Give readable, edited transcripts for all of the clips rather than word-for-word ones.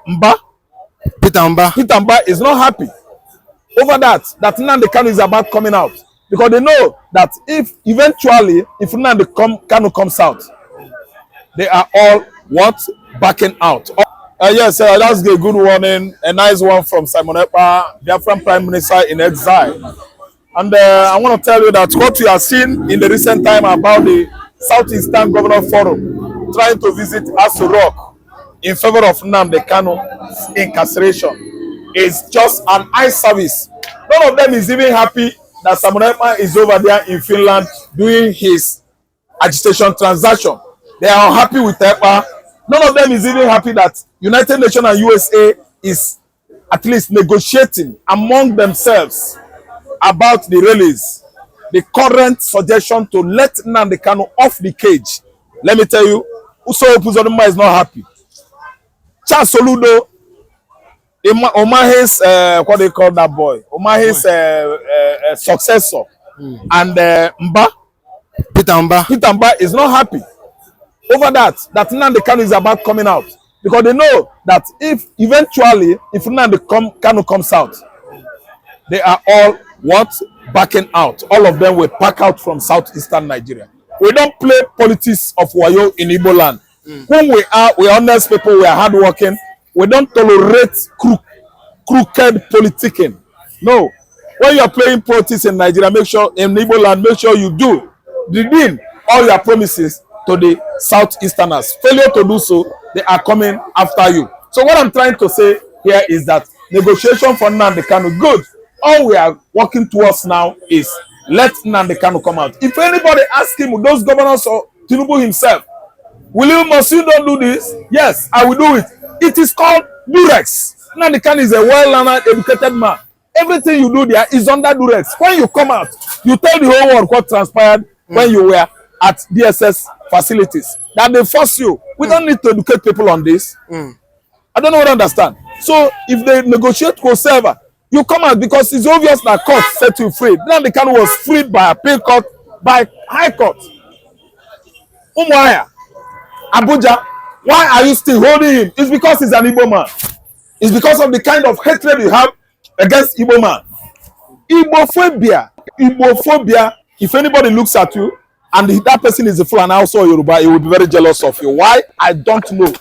Mbah, Peter Mbah is not happy over that Nnamdi Kanu is about coming out, because they know that if Nnamdi Kanu comes out, they are all what? Backing out. Yes, that's a good warning, a nice one from Simon Ekpa, Biafran Prime Minister in exile. And I want to tell you that what we have seen in the recent time about the Southeastern Governor Forum trying to visit Aso Rock in favor of Nnamdi Kanu's incarceration is just an eye service. None of them is even happy that Simon Ekpa is over there in Finland doing his agitation transaction. They are unhappy with Ekpa. None of them is even happy that United Nations and USA is at least negotiating among themselves about the release. The current suggestion to let Nnamdi Kanu off the cage. Let me tell you, Uzodimma is not happy. Charles Soludo, Omahe's, what they call that boy? Omahe's successor. And Mbah, Peter Mbah is not happy over that Nnamdi Kanu is about coming out, because they know that if Nnamdi Kanu comes out, they are all what? Backing out. All of them will pack out from southeastern Nigeria. We don't play politics of Wayo in Igbo land. Whom we are honest people, we are hardworking. We don't tolerate crooked politicking. No. When you are playing politics in Nigeria, make sure in Igbo land, make sure you do redeem all your promises to the southeasterners. Failure to do so, they are coming after you. So what I'm trying to say here is that negotiation for Nnamdi Kanu, good. All we are working towards now is let Nnamdi Kanu come out. If anybody asks him, those governors or Tinubu himself, must you don't do this? Yes, I will do it. It is called Durex. Nnamdi Kanu is a well-learned, educated man. Everything you do there is under Durex. When you come out, you tell the whole world what transpired when you were at DSS facilities. That they force you. We don't need to educate people on this. I don't know what I understand. So if they negotiate whatsoever, you come out, because it's obvious that court set you free. Nnamdi Kanu was freed by appeal court, by high court. Umuahia, Abuja, why are you still holding him? It's because he's an Igbo man. It's because of the kind of hatred you have against Igbo man. Igbophobia, if anybody looks at you and that person is a fool and also Yoruba, he will be very jealous of you. Why? I don't know.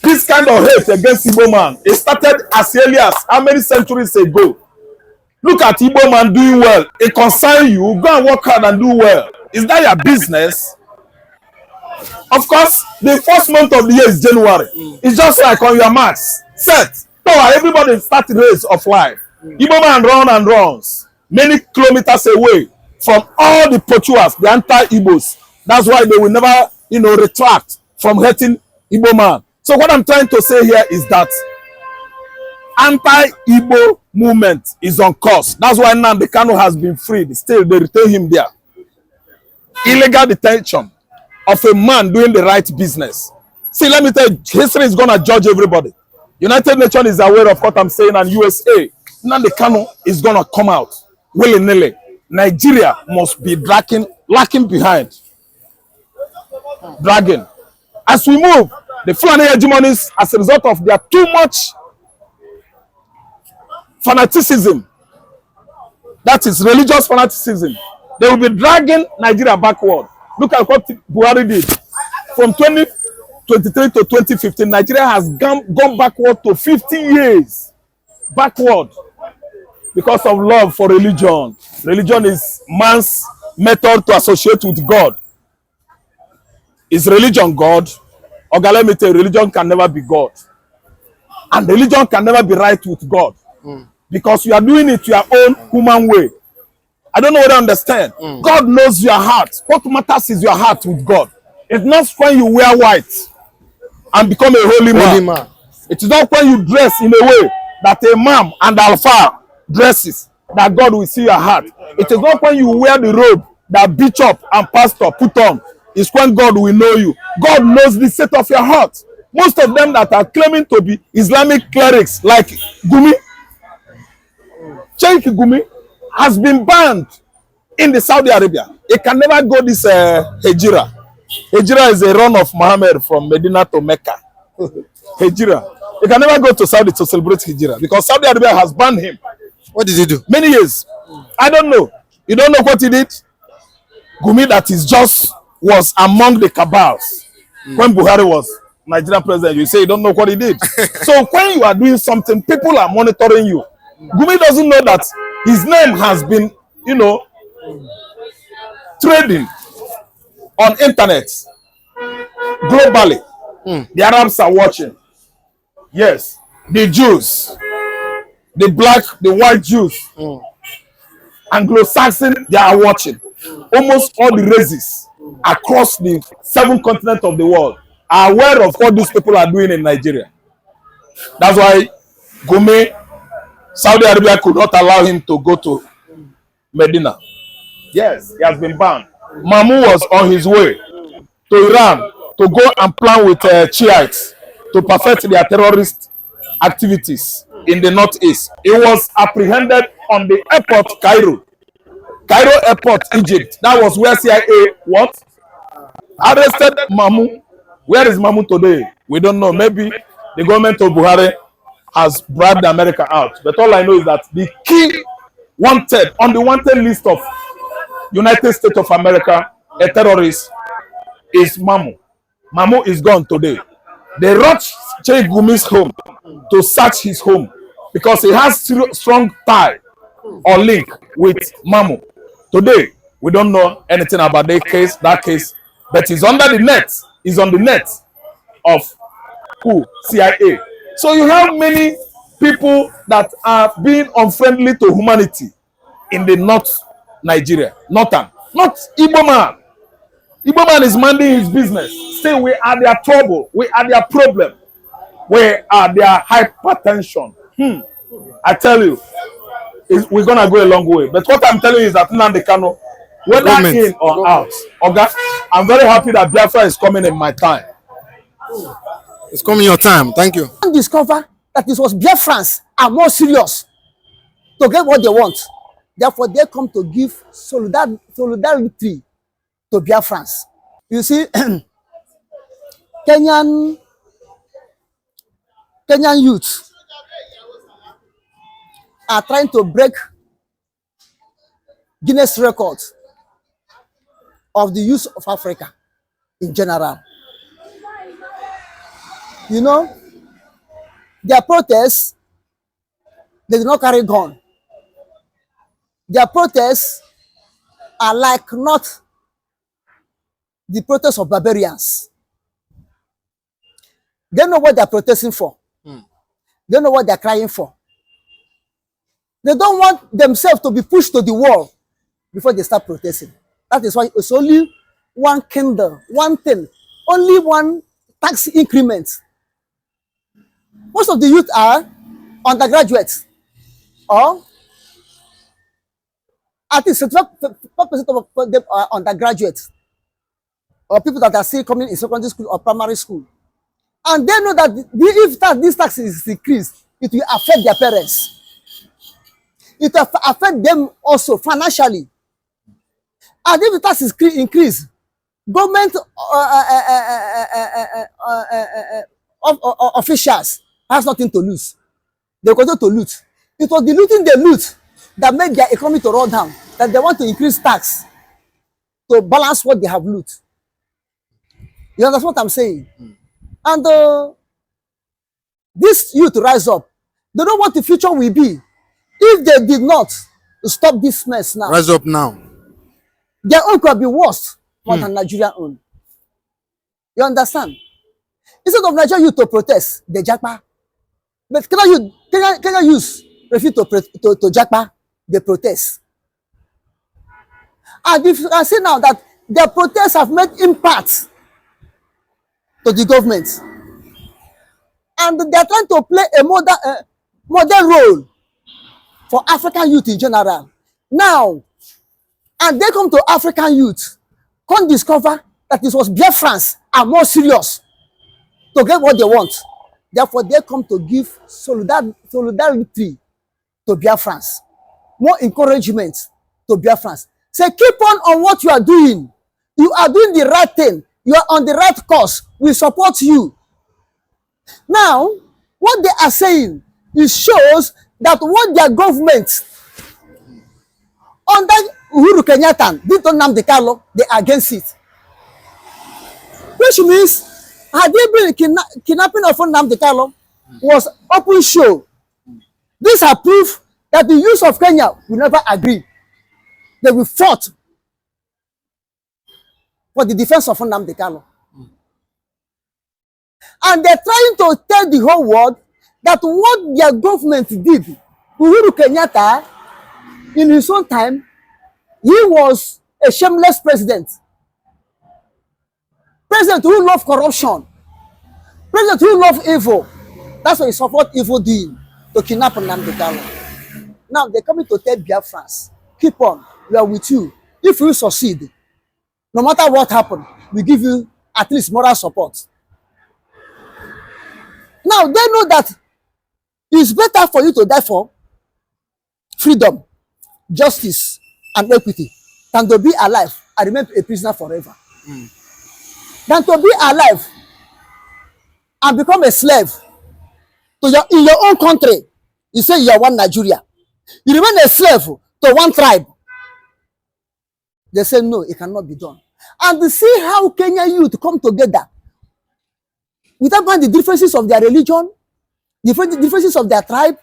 This kind of hate against Igbo man, it started as early as how many centuries ago? Look at Igbo man doing well. It concerns you. Go and work hard and do well. Is that your business? Of course, the first month of the year is January. It's just like on your marks. Set. So everybody start the race of life. Igbo man run and runs many kilometers away from all the Pochuas, the anti-Igbos. That's why they will never, retract from hating Igbo man. So what I'm trying to say here is that anti-Igbo movement is on course. That's why Nnamdi Kanu has been freed. Still, they retain him there. Illegal detention of a man doing the right business. See, let me tell you, history is going to judge everybody. United Nations is aware of what I'm saying, and USA. Nnamdi Kanu is going to come out willy-nilly. Nigeria must be lacking behind. Dragging. As we move, the Fulani hegemonies, as a result of their too much fanaticism, that is religious fanaticism, they will be dragging Nigeria backward. Look at what Buhari did. From 2023 to 2015, Nigeria has gone backward to 50 years. Backward. Because of love for religion. Religion is man's method to associate with God. Is religion God? Let me tell you, religion can never be God. And religion can never be right with God. Because you are doing it your own human way. I don't know what I understand. God knows your heart. What matters is your heart with God. It's not when you wear white and become a holy man. It is not when you dress in a way that a imam and alpha dresses that God will see your heart. It is not when you wear the robe that bishop and pastor put on. It's when God will know you. God knows the state of your heart. Most of them that are claiming to be Islamic clerics like Gumi, Sheikh Gumi, has been banned in the Saudi Arabia. It can never go this Hijra. Hijra is a run of Muhammad from Medina to Mecca. Hijra. He can never go to Saudi to celebrate Hijra because Saudi Arabia has banned him. What did he do? Many years. I don't know. You don't know what he did? Gumi that is just was among the cabals when Buhari was Nigerian president. You say you don't know what he did. So when you are doing something, people are monitoring you. Gumi doesn't know that his name has been, you know, trading on internet globally. The Arabs are watching. Yes, the Jews, the black, the white Jews, Anglo-Saxon, they are watching. Almost all the races across the 7 continents of the world are aware of what these people are doing in Nigeria. That's why Gumi, Saudi Arabia could not allow him to go to Medina. Yes, he has been banned. Mamu was on his way to Iran to go and plan with Shiites to perfect their terrorist activities in the northeast. He was apprehended on the airport, Cairo Airport, Egypt. That was where CIA what? Arrested Mamu. Where is Mamu today? We don't know. Maybe the government of Buhari has bribed America out. But all I know is that the key wanted on the wanted list of United States of America, a terrorist, is Mamu. Mamu is gone today. They rushed Sheikh Gumi's home to search his home because he has strong tie or link with Mamu. Today, we don't know anything about that case, but he's under the net. He's on the net of who? CIA. So you have many people that are being unfriendly to humanity in the North Nigeria. Northern. Not Igbo man. Igbo man is minding his business. Say we are their trouble. We are their problem. We are their hypertension. I tell you, we're going to go a long way. But what I'm telling you is that nnamdikanu, whether in or out, okay, I'm very happy that Biafra is coming in my time. It's coming your time. Thank you. Discover that it was Biafrans are more serious to get what they want. Therefore, they come to give solidarity to Biafrans. You see, Kenyan youth are trying to break Guinness records of the use of Africa in general. You know, their protests, they do not carry gun. Their protests are like not the protests of barbarians. They know what they're protesting for. They know what they're crying for. They don't want themselves to be pushed to the wall before they start protesting. That is why it's only one candle, one thing, only one tax increment. Most of the youth are undergraduates, or at least 75% of them are undergraduates, or people that are still coming in secondary school or primary school. And they know that if this tax is increased, it will affect their parents. It will affect them also financially. And if the tax is increased, government officials has nothing to lose. They continue to loot. It was the looting they loot that made their economy to run down, that they want to increase tax to balance what they have loot. You understand what I'm saying? And this youth rise up. They know what the future will be if they did not stop this mess now. Rise up now. Their own could be worse than Nigerian own. You understand? Instead of Nigerian youth to protest, they japa. But Kenyan youth refuse to japa, they protest. And if you can see now that their protests have made impact to the government, and they are trying to play a modern role for African youth in general. Now, and they come to African youth, come discover that it was Biafrans are more serious to get what they want. Therefore, they come to give solidarity to Biafrans, more encouragement to Biafrans. Say, keep on what you are doing. You are doing the right thing. You are on the right course. We support you. Now, what they are saying, it shows that what their government under Uhuru Kenyatta did to Nnamdi, they are against it. Which means, had they been kidnapping of Nnamdi was open show. These are proof that the youth of Kenya will never agree. They will fight for the defense of Nnamdi. And they're trying to tell the whole world that what their government did, Uhuru Kenyatta, in his own time, he was a shameless president. President who loved corruption. President who loved evil. That's why he support evil doing to kidnap Nnamdi. Now they're coming to tell Biafrans, keep on, we are with you. If you succeed, no matter what happens, we give you at least moral support. Now they know that it's better for you to die for freedom, justice, and equity than to be alive and remain a prisoner forever. Than to be alive and become a slave to in your own country. You say you are one Nigeria. You remain a slave to one tribe. They say no, it cannot be done. And see how Kenyan youth come together without mind the differences of their religion, differences of their tribe.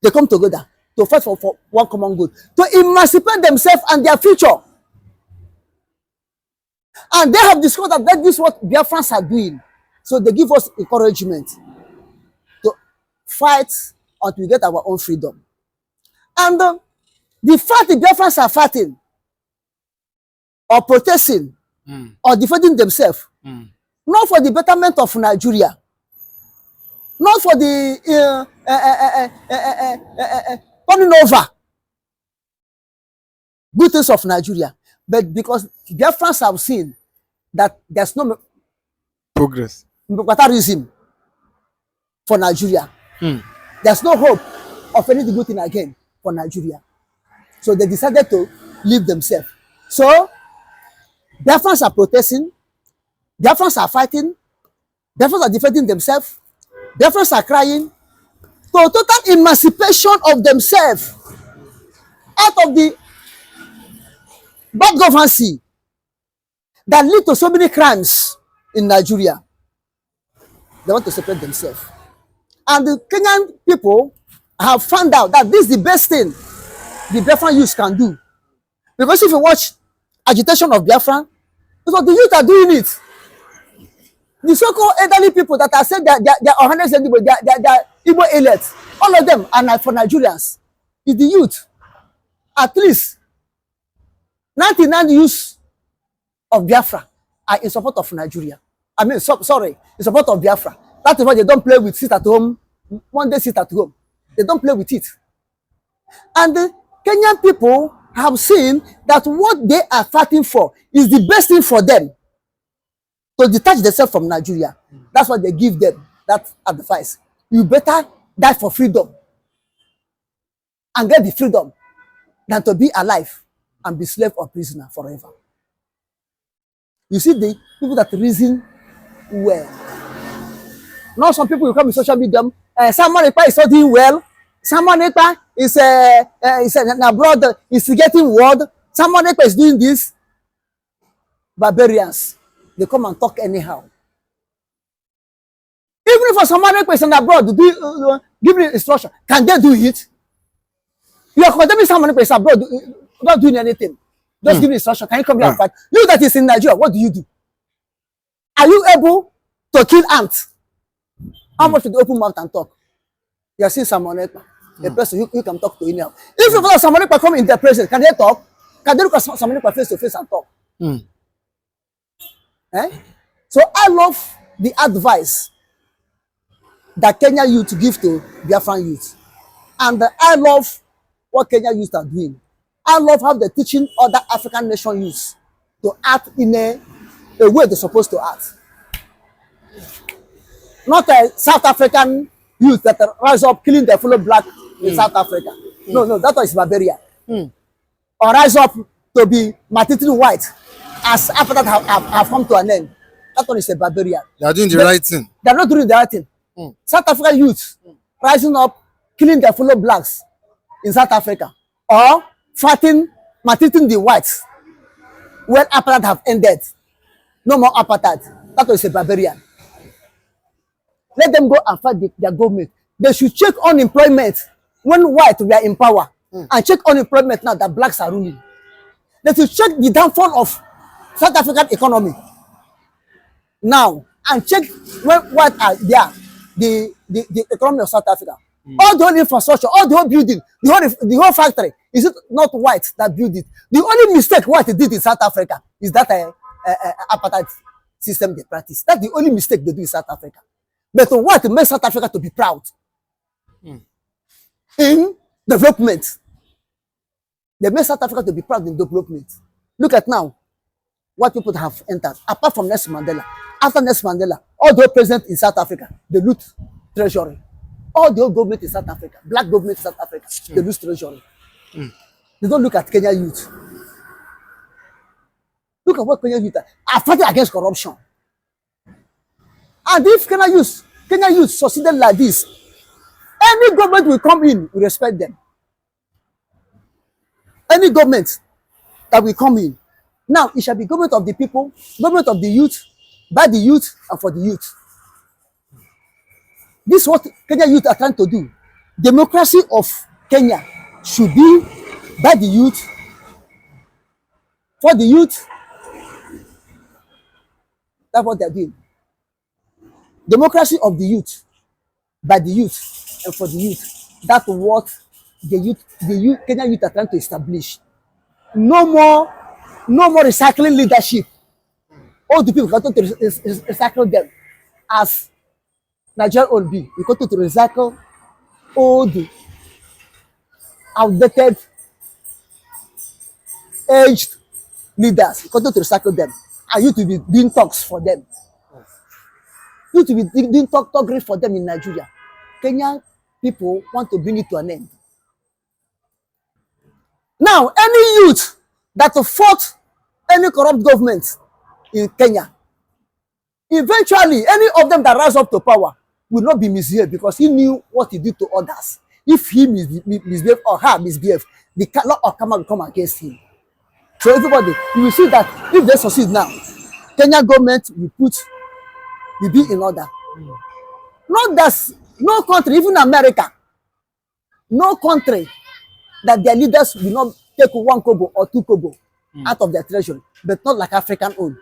They come together to fight for one common good, to emancipate themselves and their future. And they have discovered that this is what Biafrans are doing. So they give us encouragement to fight until we get our own freedom. And the fact the Biafrans are fighting or protesting or defending themselves, not for the betterment of Nigeria, not for the turning over good things of Nigeria, but because Biafrans have seen that there's no Progress. Terrorism for Nigeria. There's no hope of anything good thing again for Nigeria. So they decided to leave themselves. So Biafrans are protesting, Biafrans are fighting, Biafrans are defending themselves, Biafrans are crying for total emancipation of themselves out of the bad governance that lead to so many crimes in Nigeria. They want to separate themselves. And the Kenyan people have found out that this is the best thing the Biafran youth can do. Because if you watch agitation of Biafran, because the youth are doing it. The so-called elderly people that are saying that they are 100 Igbo, they are Igbo elites, all of them are for Nigerians. It's the youth. At least 99 youths of Biafra are in support of Nigeria. I mean, sorry, in support of Biafra. That is why they don't play with sit at home, one day sit at home. They don't play with it. And the Kenyan people have seen that what they are fighting for is the best thing for them to detach themselves from Nigeria. That's why they give them that advice. You better die for freedom and get the freedom than to be alive and be slave or prisoner forever. You see the people that reason well. Now some people will come in social media. Someone is not doing well. Someone is abroad, is getting word. Someone is doing this. Barbarians, they come and talk anyhow. Even if someone is abroad, give me instruction. Can they do it? You are condemning someone is abroad, not doing anything. Just give me instruction. Can you come here and fight? You that is in Nigeria, what do you do? Are you able to kill ants? How much should you open mouth and talk? You are seeing someone, a person you can talk to anyhow. If you follow someone come in their presence, can they talk? Can they look at someone face to face and talk? So I love the advice that Kenya youth give to Biafran youth. And I love what Kenya youth are doing. I love how they're teaching other African nation youths to act in a way they're supposed to act. Not a South African youth that rise up killing their fellow black in South Africa. No, that one is barbarian. Or rise up to be materially white as after that have come to an end. That one is a barbarian. They are doing the right thing. They're not doing the right thing. South African youth rising up, killing their fellow blacks in South Africa, or fighting, maltreating the whites when apartheid have ended. No more apartheid. That was a barbarian. Let them go and fight their government. They should check unemployment when whites were in power, and check unemployment now that blacks are ruling. They should check the downfall of South African economy now, and check when whites are there, the economy of South Africa. All the whole infrastructure, all the whole building, the whole factory, is it not whites that build it? The only mistake white did in South Africa is that apartheid system they practice. That's the only mistake they do in South Africa. But what makes South Africa to be proud in development? They make South Africa to be proud in development. Look at now what people have entered. Apart from Nelson Mandela, after Nelson Mandela, all the presidents in South Africa, they loot treasury. All the old government in South Africa, black government in South Africa, they lose treasury. They don't look at Kenyan youth. Look at what Kenyan youth are fighting against corruption. And if Kenyan youth succeeded like this, any government will come in, we respect them. Any government that will come in. Now, it shall be government of the people, government of the youth, by the youth, and for the youth. This is what Kenyan youth are trying to do. Democracy of Kenya should be by the youth, for the youth. That's what they're doing. Democracy of the youth, by the youth, and for the youth. That's what the youth, Kenyan youth are trying to establish. No more recycling leadership. All the people continue to recycle them as Nigeria own be. We continue to recycle all the outdated, aged leaders. We continue to recycle them. And you to be doing talks for them. You to be doing talk for them in Nigeria. Kenyan people want to bring it to an end. Now, any youth that fought any corrupt government in Kenya, eventually, any of them that rise up to power will not be misbehaved because he knew what he did to others. If he misbehaved or her misbehaved, the law of karma will come against him. So everybody, you will see that if they succeed now, Kenya government will be in order. Not that no country, even America, no country that their leaders will not take 1 kobo or 2 kobo out of their treasury, but not like African own.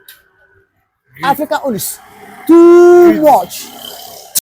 African own is too much.